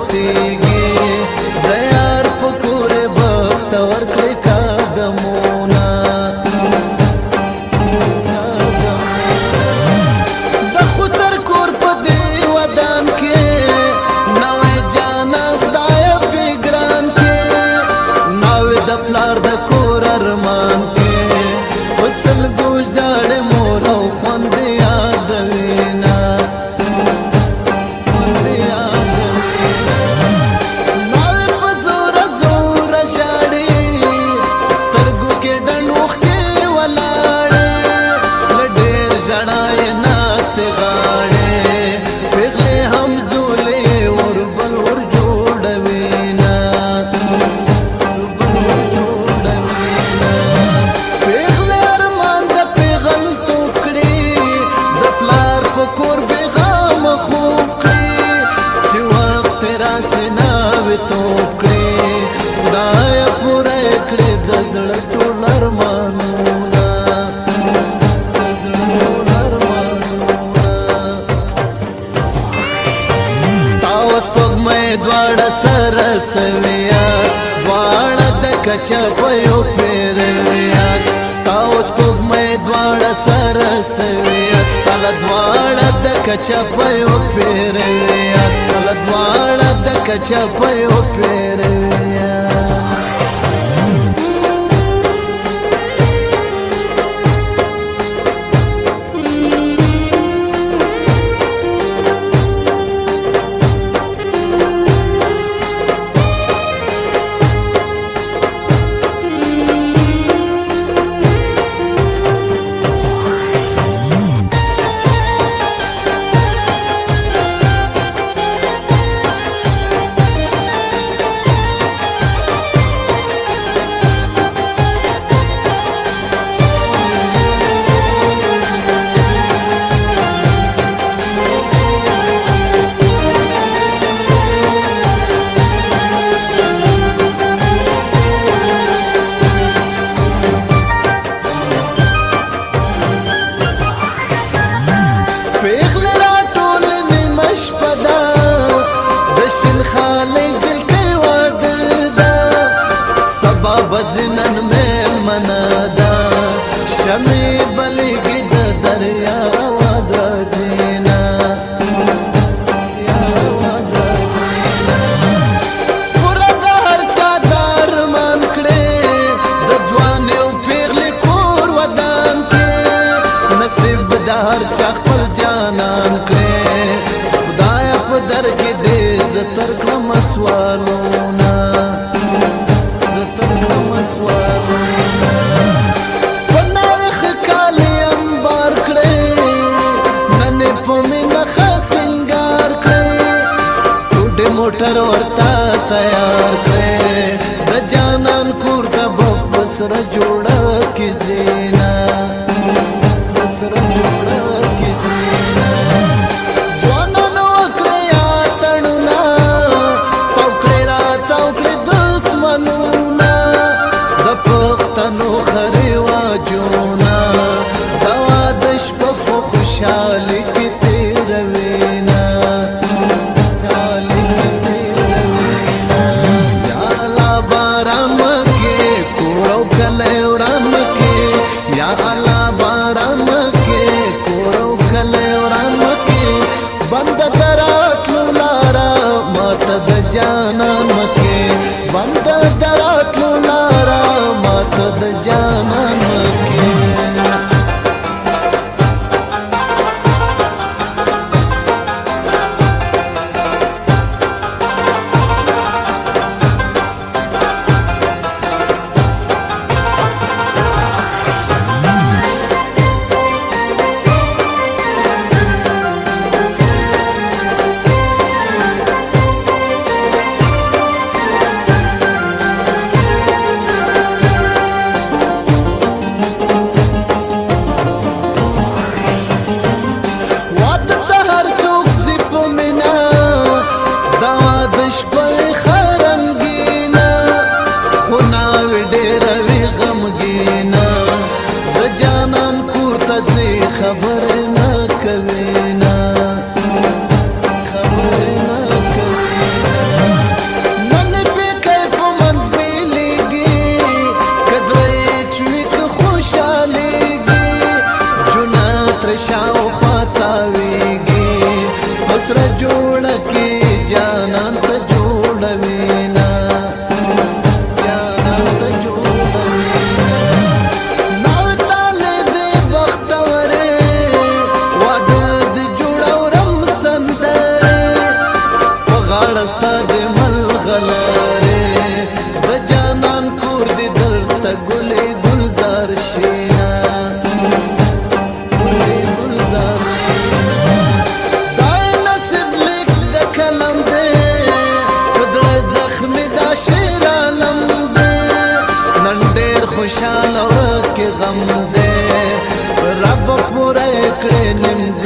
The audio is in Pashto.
غلطیږي د یار په کور بخت ورکړې قدمونه د خطر کور په دې ودان کې نوې جانا خدای په ګران کې نوې د پلار د کور ارمان کې وصل ګوجاړې مور او خوند یادوینا دواړه سره سویا دواړه د کچا پيو پیریا تاو سپوږمۍ دواړه سره سویا تل دواړه د کچا پيو پیریا تل دواړه د کچا پيو پیریا خالي جلكي وددا سبب زنن ميل منادا شمي بلغي دريا وزرجينا يا وزرجينا ورد هر چا درمان کړي د ځواني او پیغلي کور ودان کې نصیب د هر چا خپل جانان کړي خدای په در کې دې ترکړم سوالونه ترکړم سوالونه پناه خکالي انبار کړې نن په مینا خسنګار کړې ټوټه موټر ورتا تیار کړې د جانان کور د بسر جوړه کې دینا بسر جوړه کې دینا خوشحالي کې تیروینا یا الله باران کې کورو کله وران کې یا الله باران کې کورو کله وران کې بند دراتلو لارا مات د جانان کې بند دراتلو لارا مات د جانان کې خبر نه کوي نه خبر نه کوي شاوخوا تاویږي سره جوړه کې جانان ته جوړوینا جانان ته جوړوینا نو تاله دې بختوره واده دې جوړورم سندره په غاړه ستا دې ملغلره د جانان کور دې دلته ګلې ګلزار شینا خوشحال ورک غم دے رب پورا کړې نیم